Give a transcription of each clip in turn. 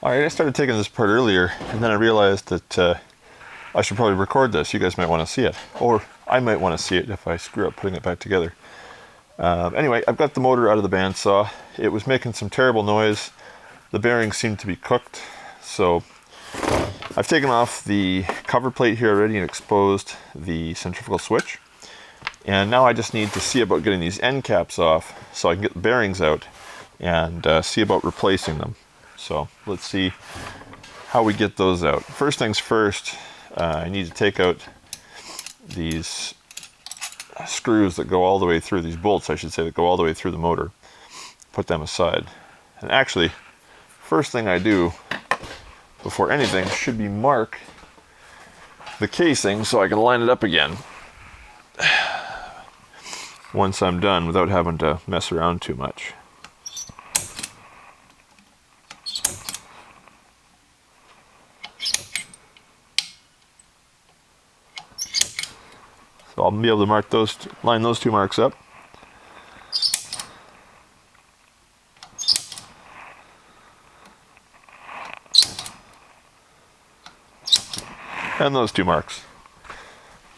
Alright, I started taking this apart earlier, and then I realized that I should probably record this. You guys might want to see it. Or I might want to see it if I screw up putting it back together. Anyway, I've got the motor out of the bandsaw. It was making some terrible noise. The bearings seemed to be cooked. So I've taken off the cover plate here already and exposed the centrifugal switch. And now I just need to see about getting these end caps off so I can get the bearings out and see about replacing them. So let's see how we get those out. First things first, I need to take out these screws that go all the way through, these bolts I should say, that go all the way through the motor. Put them aside. And actually, first thing I do before anything should be mark the casing so I can line it up again once I'm done without having to mess around too much. So I'll be able to mark those, line those two marks up. And those two marks.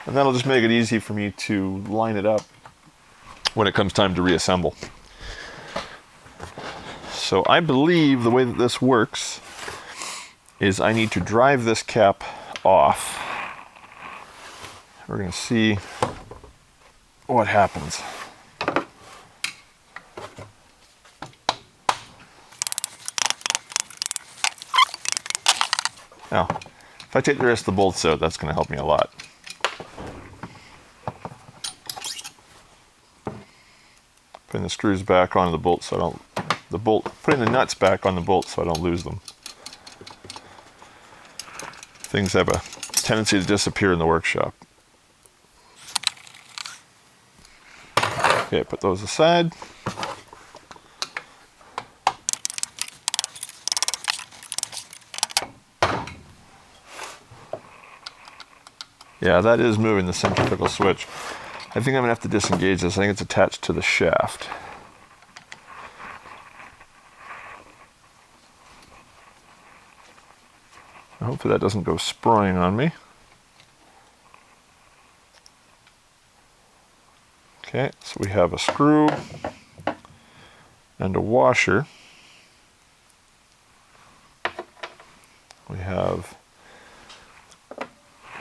And that'll just make it easy for me to line it up when it comes time to reassemble. So I believe the way that this works is I need to drive this cap off. We're going to see what happens. Now, if I take the rest of the bolts out, that's going to help me a lot. Putting the screws back onto the bolts so I don't, putting the nuts back on the bolts so I don't lose them. Things have a tendency to disappear in the workshop. Okay, put those aside. Yeah, that is moving the centrifugal switch. I think I'm going to have to disengage this. I think it's attached to the shaft. Hopefully that doesn't go sproing on me. Okay, so we have a screw and a washer. We have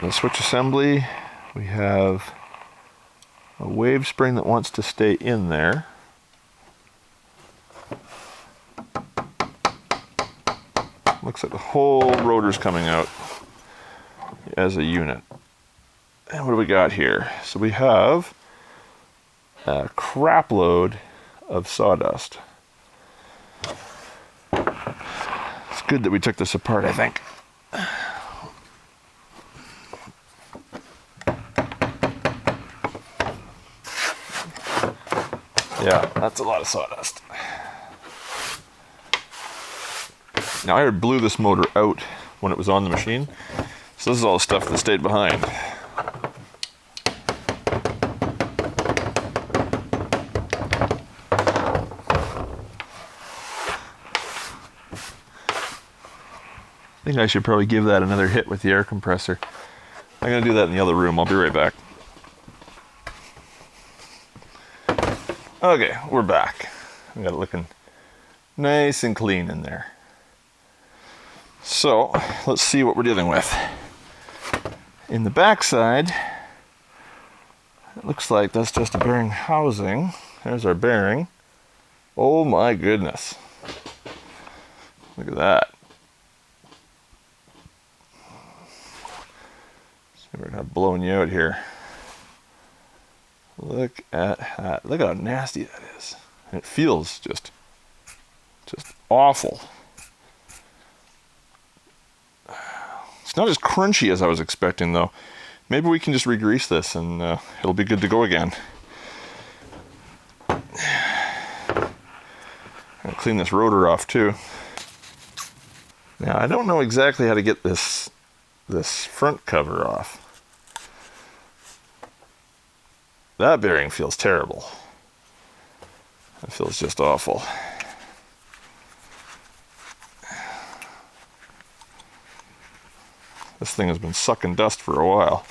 the switch assembly. We have a wave spring that wants to stay in there. Looks like the whole rotor's coming out as a unit. And what do we got here? So we have a crap load of sawdust. It's good that we took this apart, I think. Yeah, that's a lot of sawdust. Now I blew this motor out when it was on the machine, so this is all the stuff that stayed behind. I think I should probably give that another hit with the air compressor. I'm going to do that in the other room. I'll be right back. Okay, we're back. We got it looking nice and clean in there. So, let's see what we're dealing with. In the backside, it looks like that's just a bearing housing. There's our bearing. Oh my goodness. Look at that. We're not blowing you out here. Look at that. Look at how nasty that is. And it feels just awful. It's not as crunchy as I was expecting, though. Maybe we can just re-grease this and it'll be good to go again. I'll clean this rotor off too. Now I don't know exactly how to get this front cover off. That bearing feels terrible. It feels just awful. This thing has been sucking dust for a while.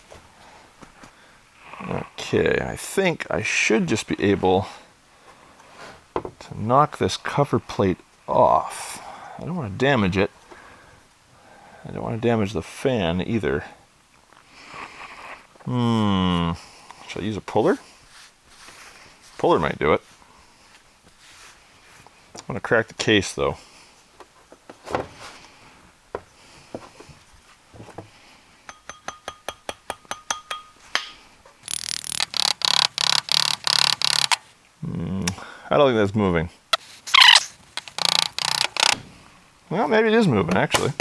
Okay, I think I should just be able to knock this cover plate off. I don't want to damage it. I don't want to damage the fan either. Should I use a puller? Puller might do it. I'm going to crack the case though. I don't think that's moving. Well, maybe it is moving, actually.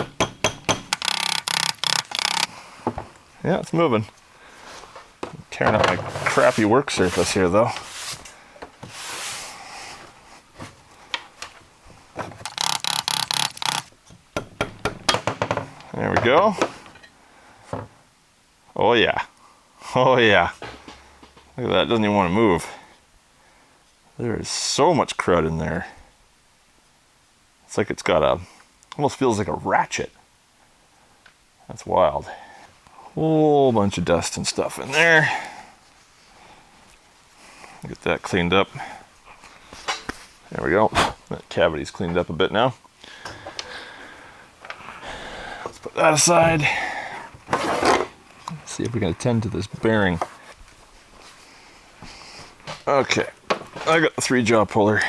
Yeah, it's moving. I'm tearing up my crappy work surface here, though. There we go. Oh, yeah. Oh, yeah. Look at that. It doesn't even want to move. There is so much crud in there. It's like it's got almost feels like a ratchet. That's wild. Whole bunch of dust and stuff in there. Get that cleaned up. There we go. That cavity's cleaned up a bit now. Let's put that aside. Let's see if we can attend to this bearing. Okay. I got the 3-jaw puller.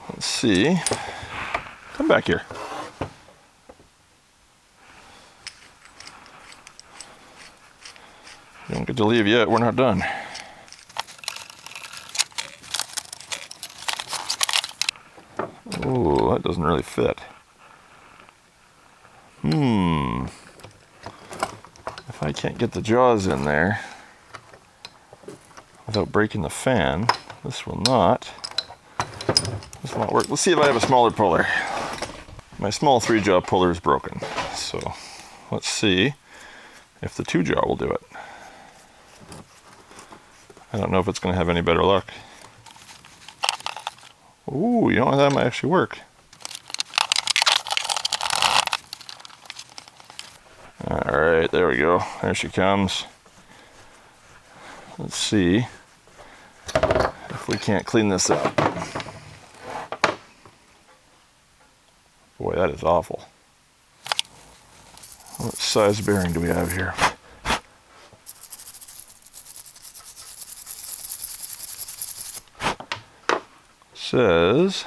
Let's see. Come back here. You don't get to leave yet. We're not done. Oh, that doesn't really fit. If I can't get the jaws in there without breaking the fan, this will not work. Let's see if I have a smaller puller. My small 3-jaw puller is broken, so let's see if the 2-jaw will do it. I don't know if it's going to have any better luck. Ooh, you know, that might actually work. Alright, there we go. There she comes. Let's see if we can't clean this up. Boy, that is awful. What size bearing do we have here? Says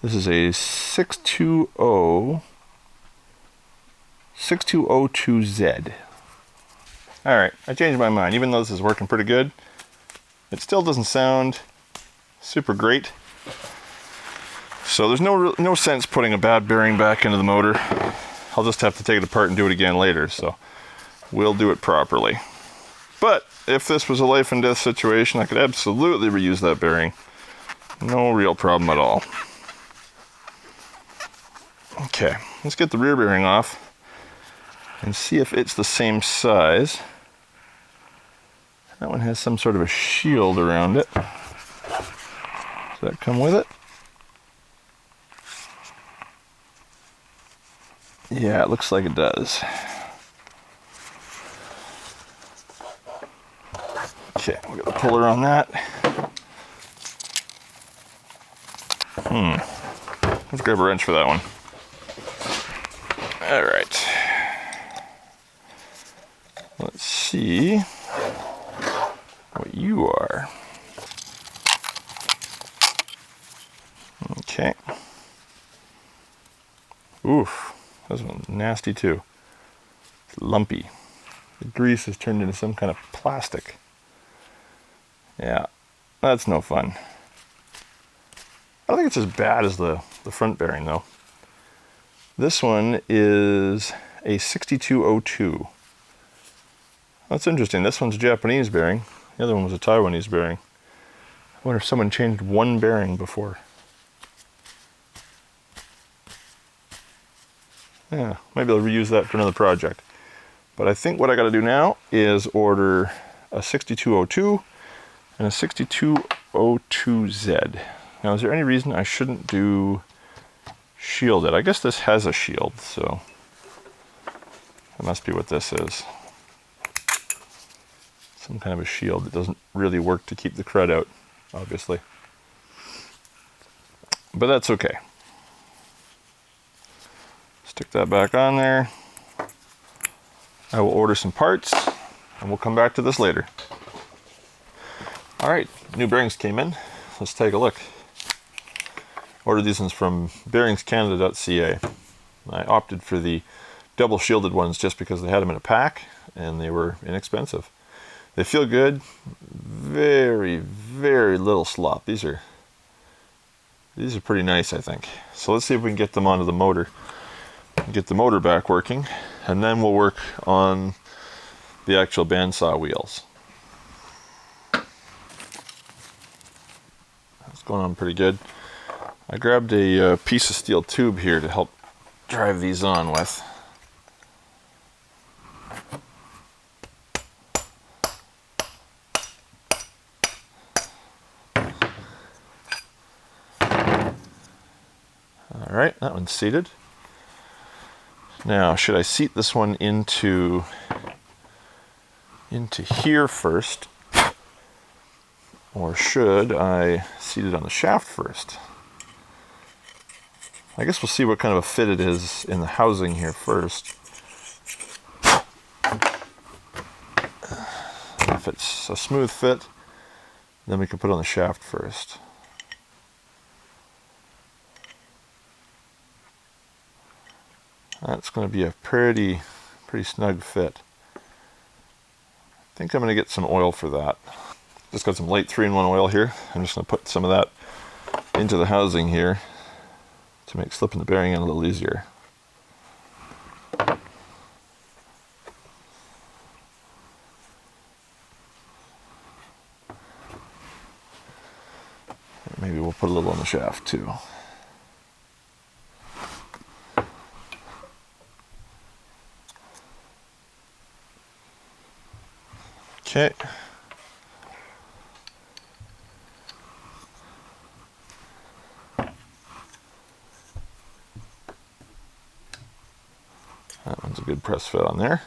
this is a 6202Z. Alright, I changed my mind. Even though this is working pretty good, it still doesn't sound super great. So there's no sense putting a bad bearing back into the motor. I'll just have to take it apart and do it again later, so we'll do it properly. But if this was a life and death situation, I could absolutely reuse that bearing. No real problem at all. Okay, let's get the rear bearing off and see if it's the same size. That one has some sort of a shield around it. Does that come with it? Yeah, it looks like it does. Okay, we'll get the puller on that. Let's grab a wrench for that one. All right. Let's see what you are. Okay. Oof. This one's nasty too. It's lumpy. The grease has turned into some kind of plastic. Yeah, that's no fun. I don't think it's as bad as the front bearing though. This one is a 6202. That's interesting. This one's a Japanese bearing. The other one was a Taiwanese bearing. I wonder if someone changed one bearing before. Yeah, maybe I'll reuse that for another project. But I think what I got to do now is order a 6202 and a 6202Z. Now, is there any reason I shouldn't do shielded? I guess this has a shield, so That must be what this is. Some kind of a shield that doesn't really work to keep the crud out, obviously. But that's okay. Stick that back on there. I will order some parts and we'll come back to this later. All right, new bearings came in. Let's take a look. Ordered these ones from bearingscanada.ca. I opted for the double shielded ones just because they had them in a pack and they were inexpensive. They feel good. Very, very little slop. These are pretty nice, I think. So let's see if we can get them onto the motor. Get the motor back working, and then we'll work on the actual bandsaw wheels. It's going on pretty good. I grabbed a piece of steel tube here to help drive these on with. All right, that one's seated. Now, should I seat this one into here first, or should I seat it on the shaft first? I guess we'll see what kind of a fit it is in the housing here first. If it's a smooth fit, then we can put it on the shaft first. That's going to be a pretty snug fit. I think I'm going to get some oil for that. Just got some light 3-in-1 oil here. I'm just going to put some of that into the housing here to make slipping the bearing in a little easier. Maybe we'll put a little on the shaft too. Okay. That one's a good press fit on there.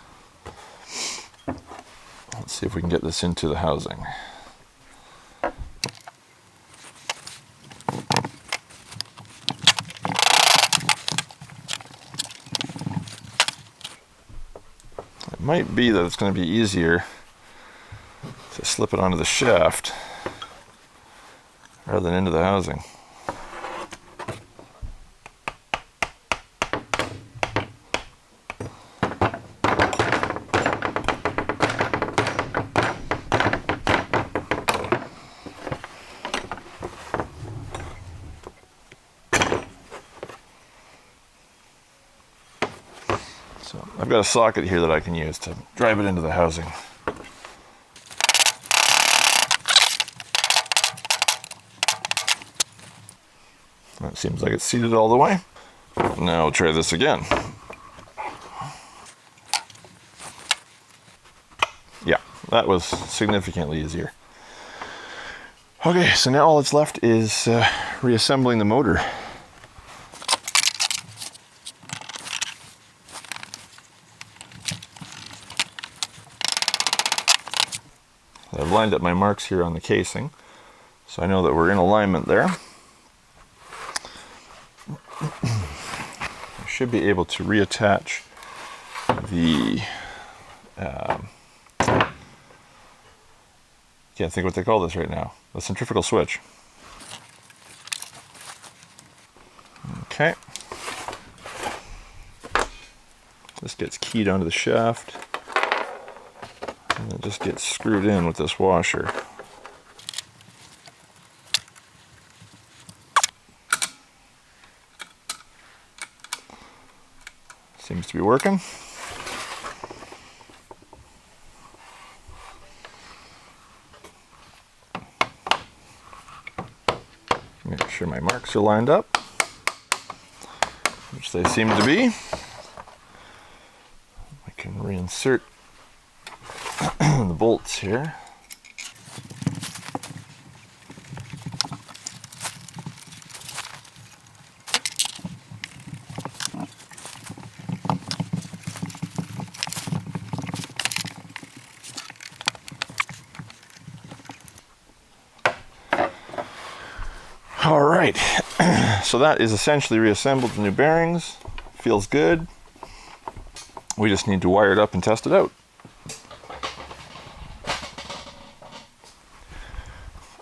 Let's see if we can get this into the housing. It might be that it's going to be easier to slip it onto the shaft rather than into the housing. So I've got a socket here that I can use to drive it into the housing. That seems like it's seated all the way. Now we'll try this again. Yeah, that was significantly easier. Okay, so now all that's left is reassembling the motor. I've lined up my marks here on the casing, so I know that we're in alignment there. I should be able to reattach the can't think what they call this right now, the centrifugal switch. Okay, this gets keyed onto the shaft and it just gets screwed in with this washer. Seems to be working. Make sure my marks are lined up, which they seem to be. I can reinsert the bolts here. right, so that is essentially reassembled the new bearings. Feels good. We just need to wire it up and test it out.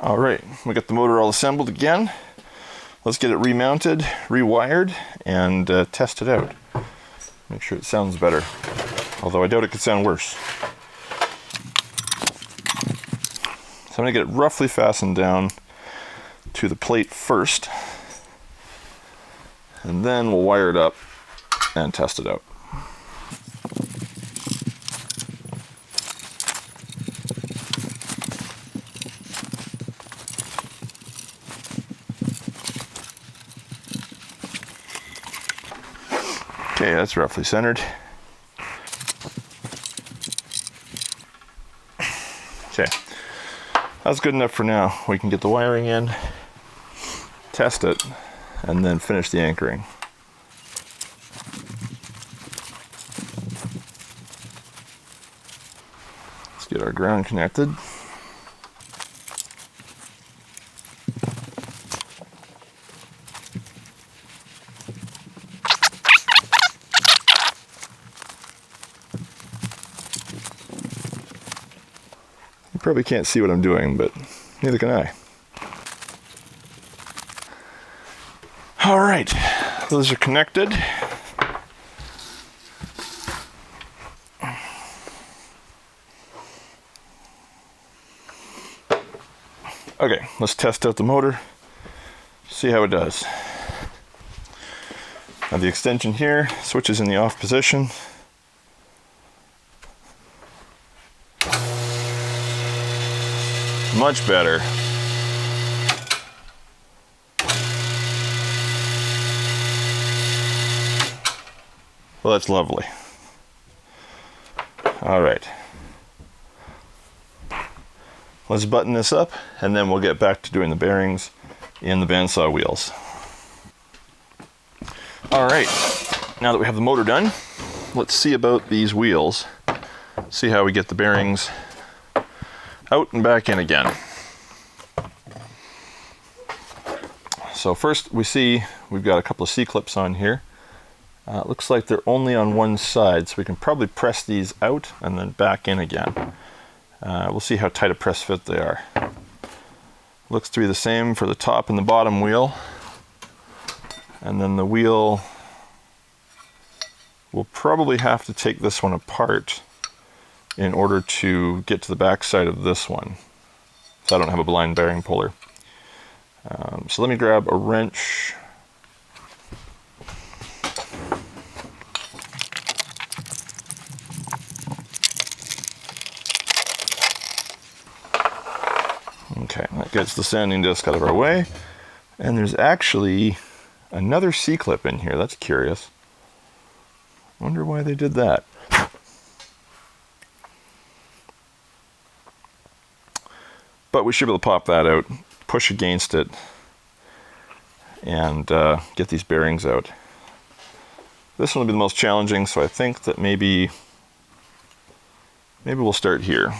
All right, we got the motor all assembled again. Let's get it remounted, rewired, and test it out. Make sure it sounds better, although I doubt it could sound worse. So I'm going to get it roughly fastened down to the plate first, and then we'll wire it up and test it out. Okay, that's roughly centered. Okay, that's good enough for now. We can get the wiring in, test it, and then finish the anchoring. Let's get our ground connected. You probably can't see what I'm doing, but neither can I. All right, those are connected. Okay, let's test out the motor, see how it does. Now the extension here switches in the off position. Much better. Well, that's lovely. All right. Let's button this up, and then we'll get back to doing the bearings in the bandsaw wheels. All right, now that we have the motor done, let's see about these wheels. See how we get the bearings out and back in again. So first we see we've got a couple of C-clips on here. It looks like they're only on one side, so we can probably press these out and then back in again. We'll see how tight a press fit they are. Looks to be the same for the top and the bottom wheel. And then the wheel, we'll probably have to take this one apart in order to get to the back side of this one. So I don't have a blind bearing puller. So let me grab a wrench. Okay, that gets the sanding disc out of our way. And there's actually another C-clip in here. That's curious. Wonder why they did that. But we should be able to pop that out, push against it, and get these bearings out. This one will be the most challenging, so I think that maybe we'll start here.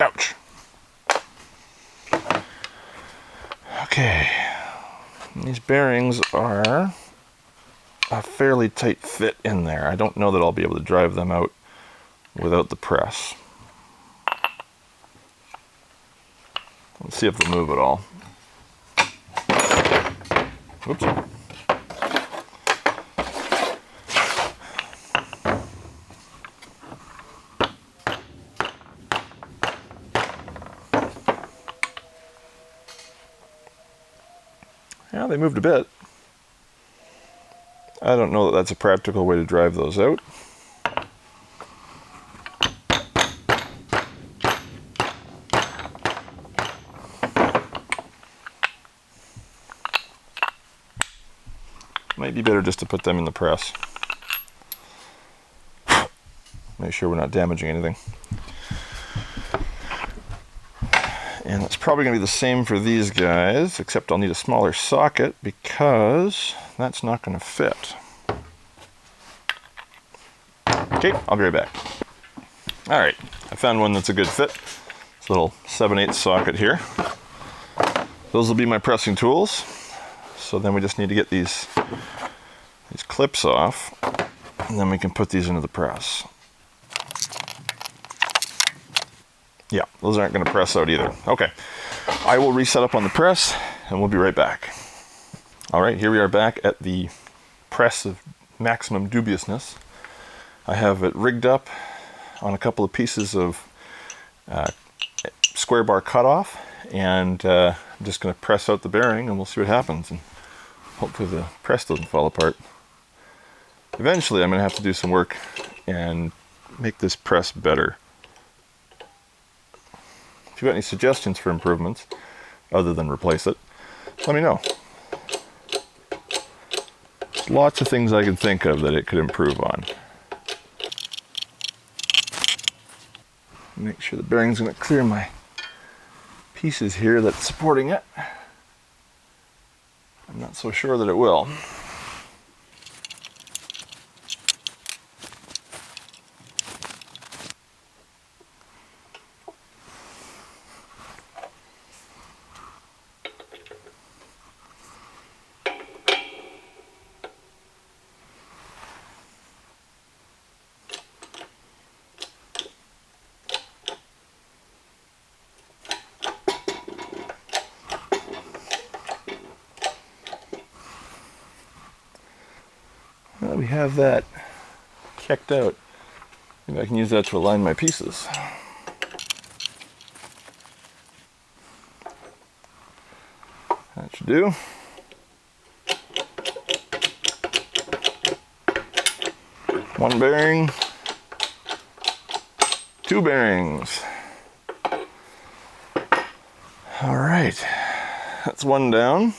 Ouch. Okay, these bearings are a fairly tight fit in there. I don't know that I'll be able to drive them out without the press. Let's see if they'll move at all. Oops. Yeah, they moved a bit. I don't know that that's a practical way to drive those out. Might be better just to put them in the press. Make sure we're not damaging anything. And it's probably going to be the same for these guys, except I'll need a smaller socket because that's not going to fit. Okay, I'll be right back. All right, I found one that's a good fit. It's a little 7/8 socket here. Those will be my pressing tools. So then we just need to get these clips off, and then we can put these into the press. Yeah, those aren't going to press out either. Okay, I will reset up on the press, and we'll be right back. All right, here we are back at the press of maximum dubiousness. I have it rigged up on a couple of pieces of square bar cutoff, and I'm just going to press out the bearing, and we'll see what happens. And hopefully the press doesn't fall apart. Eventually, I'm going to have to do some work and make this press better. If you've got any suggestions for improvements, other than replace it, let me know. There's lots of things I can think of that it could improve on. Make sure the bearing's going to clear my pieces here that's supporting it. I'm not so sure that it will. Well, we have that checked out. Maybe I can use that to align my pieces. That should do. One bearing, two bearings. All right, that's one down.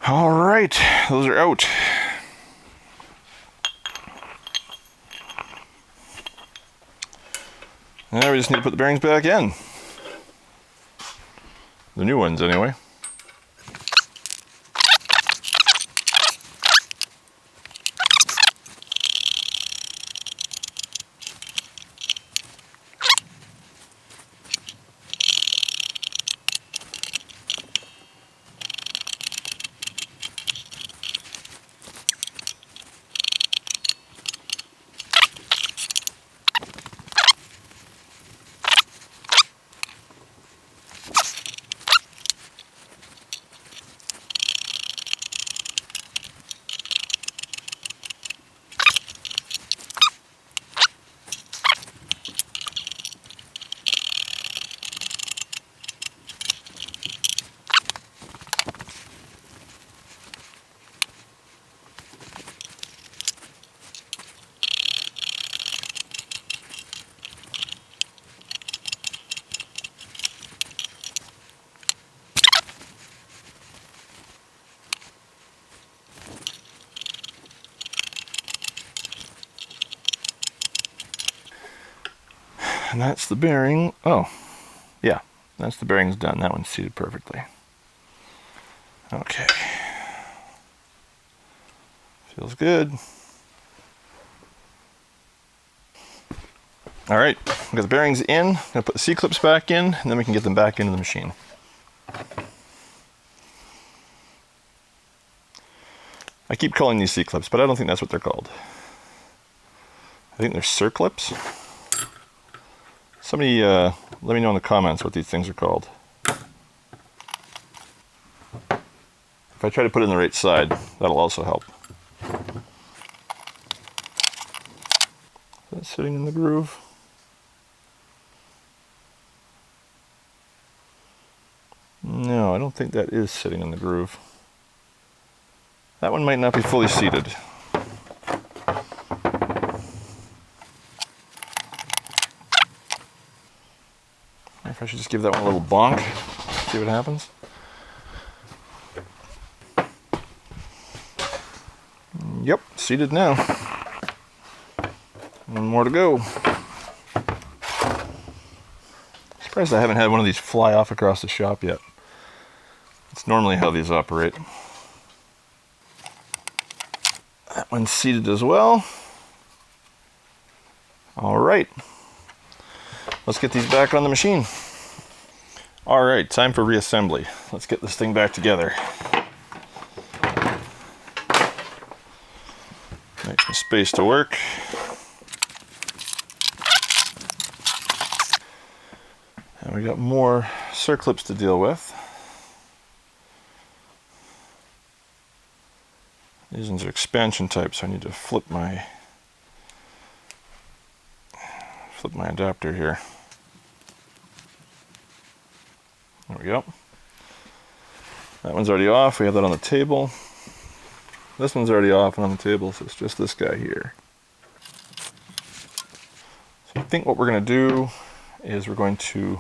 All right, those are out. Now we just need to put the bearings back in. The new ones, anyway. And that's the bearing. Oh, yeah, that's the bearings done. That one's seated perfectly. Okay. Feels good. All right, we've got the bearings in. I'm gonna put the C-clips back in, and then we can get them back into the machine. I keep calling these C-clips, but I don't think that's what they're called. I think they're circlips. Somebody let me know in the comments what these things are called. If I try to put it in the right side, that'll also help. Is that sitting in the groove? No, I don't think that is sitting in the groove. That one might not be fully seated. if I should just give that one a little bonk, see what happens. Yep, seated now. One more to go. Surprised I haven't had one of these fly off across the shop yet. It's normally how these operate. That one's seated as well. All right. Let's get these back on the machine. All right, time for reassembly. Let's get this thing back together. Make some space to work. And we got more circlips to deal with. These ones are expansion type, so I need to flip my adapter here. There we go. That one's already off. We have that on the table. This one's already off and on the table, so it's just this guy here. So I think what we're going to do is we're going to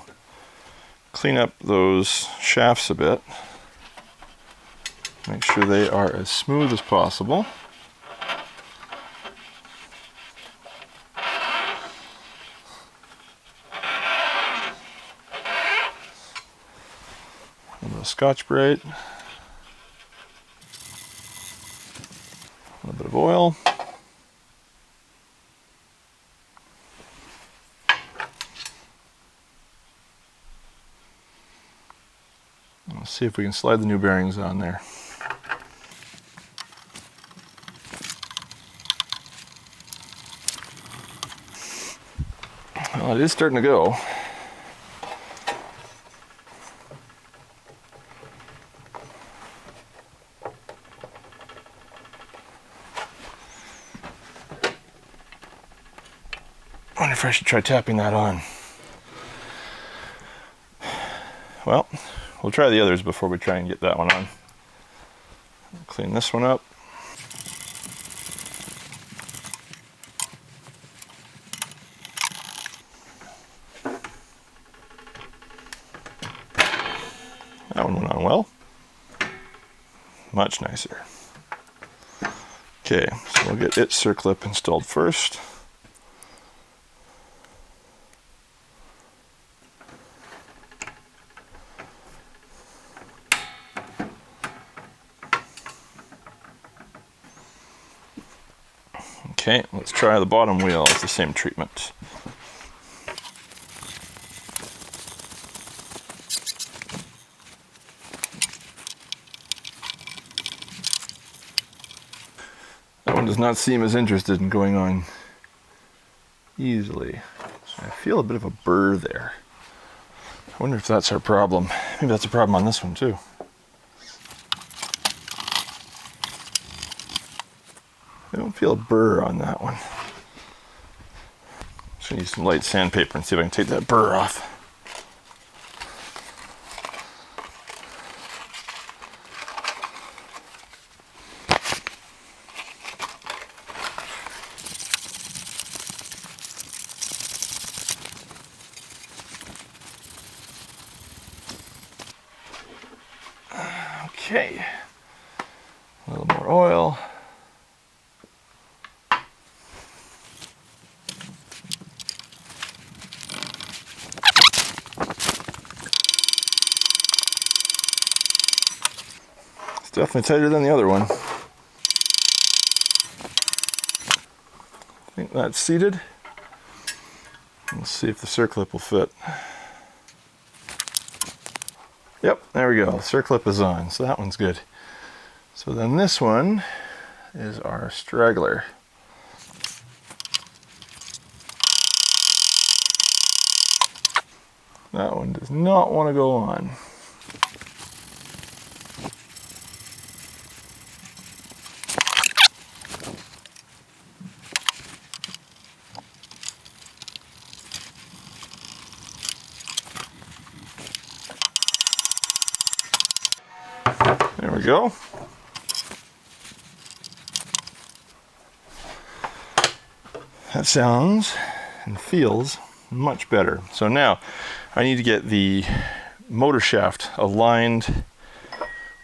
clean up those shafts a bit. Make sure they are as smooth as possible. A little Scotch-Brite. A little bit of oil. Let's see if we can slide the new bearings on there. Well, it is starting to go. I wonder if I should try tapping that on. Well, we'll try the others before we try and get that one on. Clean this one up. That one went on well. Much nicer. Okay, so we'll get its circlip installed first. Okay, let's try the bottom wheel. It's the same treatment. That one does not seem as interested in going on easily. So I feel a bit of a burr there. I wonder if that's our problem. Maybe that's a problem on this one too. I don't feel a burr on that one. Just gonna use some light sandpaper and see if I can take that burr off. Okay, a little more oil. It's definitely tighter than the other one. I think that's seated. Let's see if the circlip will fit. Yep, there we go. The circlip is on, so that one's good. So then this one is our straggler. That one does not want to go on. There we go. That sounds and feels much better. So now I need to get the motor shaft aligned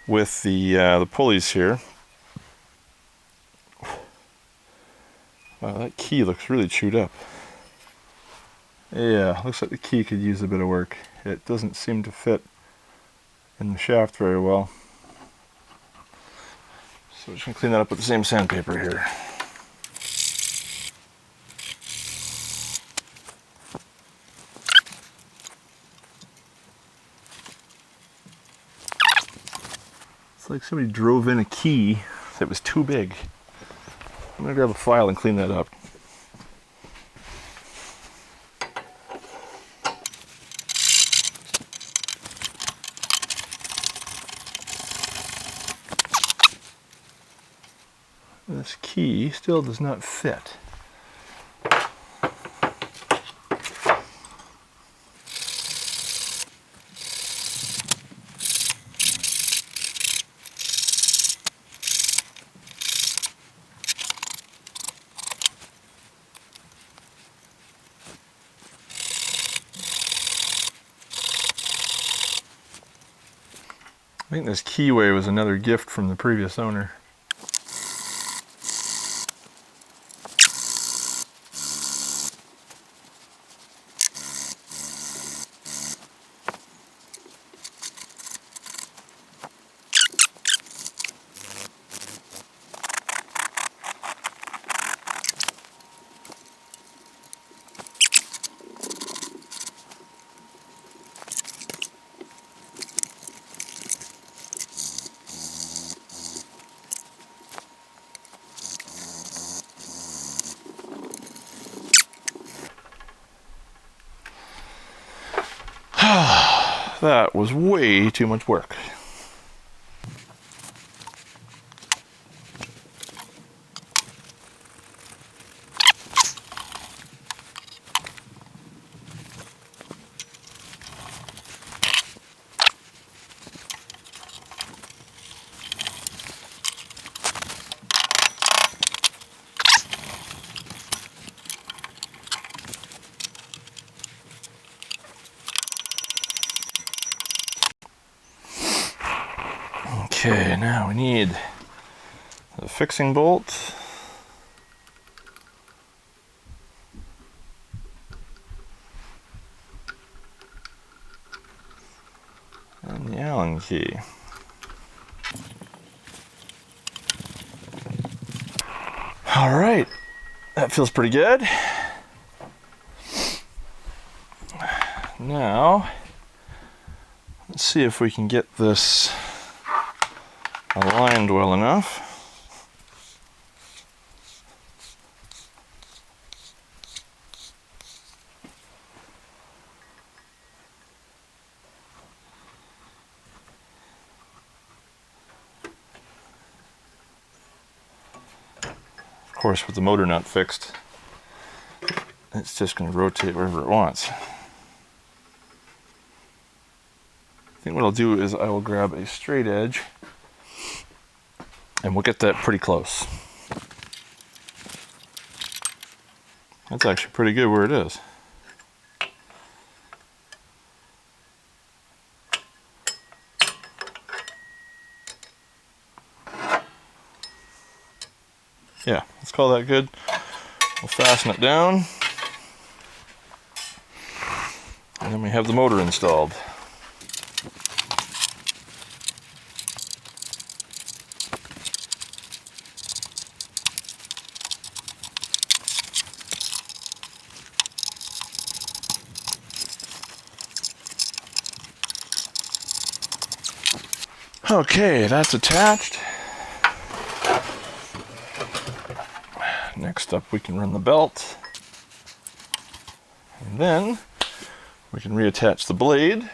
with the pulleys here. Wow, that key looks really chewed up. Yeah, looks like the key could use a bit of work. It doesn't seem to fit in the shaft very well. So I'm just going to clean that up with the same sandpaper here. It's like somebody drove in a key that was too big. I'm going to grab a file and clean that up. This key still does not fit. I think this keyway was another gift from the previous owner. That was way too much work. Okay, now we need the fixing bolt. And the Allen key. All right, that feels pretty good. Now, let's see if we can get this aligned well enough. Of course, with the motor not fixed, it's just going to rotate wherever it wants. I think what I'll do is I will grab a straight edge and we'll get that pretty close. That's actually pretty good where it is. Yeah, let's call that good. We'll fasten it down. And then we have the motor installed. Okay, that's attached. Next up, we can run the belt. And then we can reattach the blade.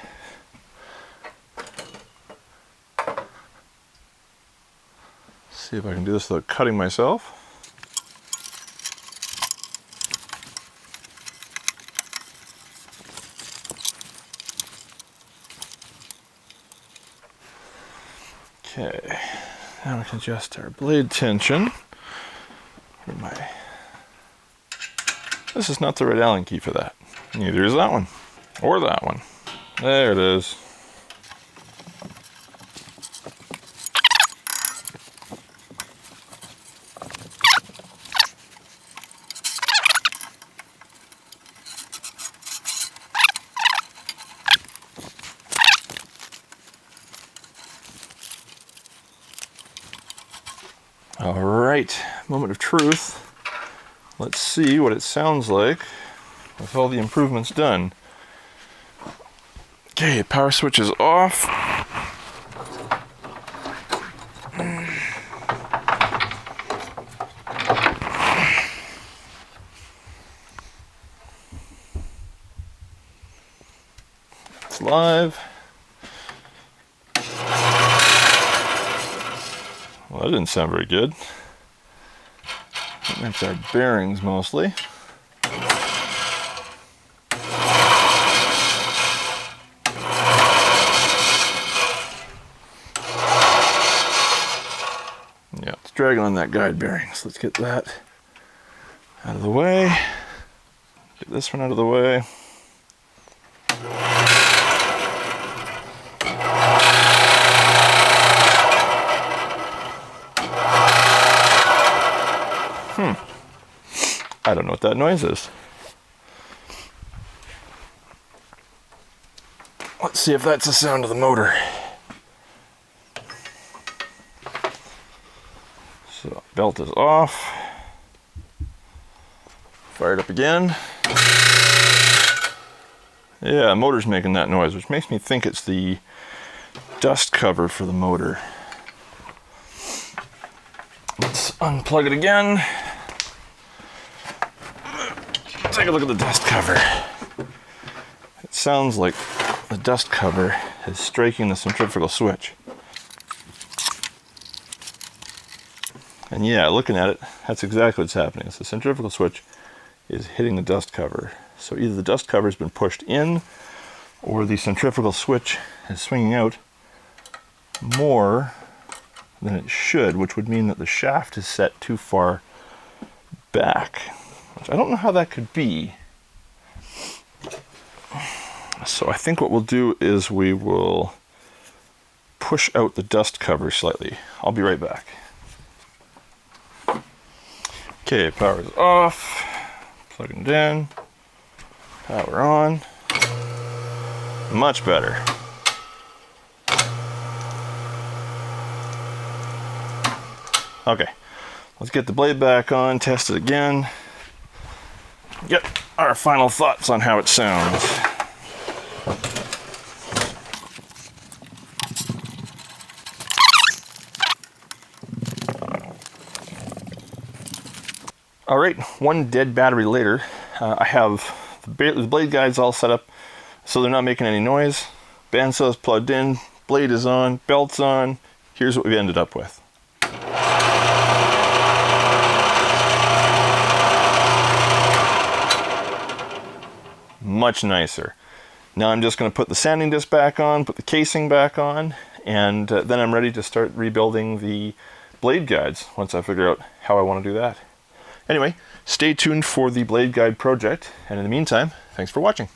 See if I can do this without cutting myself. Okay, now we can adjust our blade tension. Where my This is not the right Allen key for that. Neither is that one. Or that one. There it is. All right, moment of truth. Let's see what it sounds like with all the improvements done. Okay, power switch is off. It's live. Well, that didn't sound very good. That's our bearings mostly. Yeah, it's dragging on that guide bearing. So let's get that out of the way. Get this one out of the way. I don't know what that noise is. Let's see if that's the sound of the motor. So, belt is off. Fire it up again. Yeah, motor's making that noise, which makes me think it's the dust cover for the motor. Let's unplug it again. Take a look at the dust cover. It sounds like the dust cover is striking the centrifugal switch. And yeah, looking at it, that's exactly what's happening. It's the centrifugal switch is hitting the dust cover. So either the dust cover has been pushed in, or the centrifugal switch is swinging out more than it should, which would mean that the shaft is set too far back. Which I don't know how that could be. So I think what we'll do is we will push out the dust cover slightly. I'll be right back. Okay, power is off. Plugging it in. Power on. Much better. Okay, let's get the blade back on, test it again. Get our final thoughts on how it sounds. All right, one dead battery later, I have the blade guides all set up so they're not making any noise. Bandsaw's plugged in, blade is on, belt's on. Here's what we ended up with. Much nicer. Now I'm just going to put the sanding disc back on, put the casing back on, and then I'm ready to start rebuilding the blade guides once I figure out how I want to do that. Anyway, stay tuned for the blade guide project, and in the meantime, thanks for watching.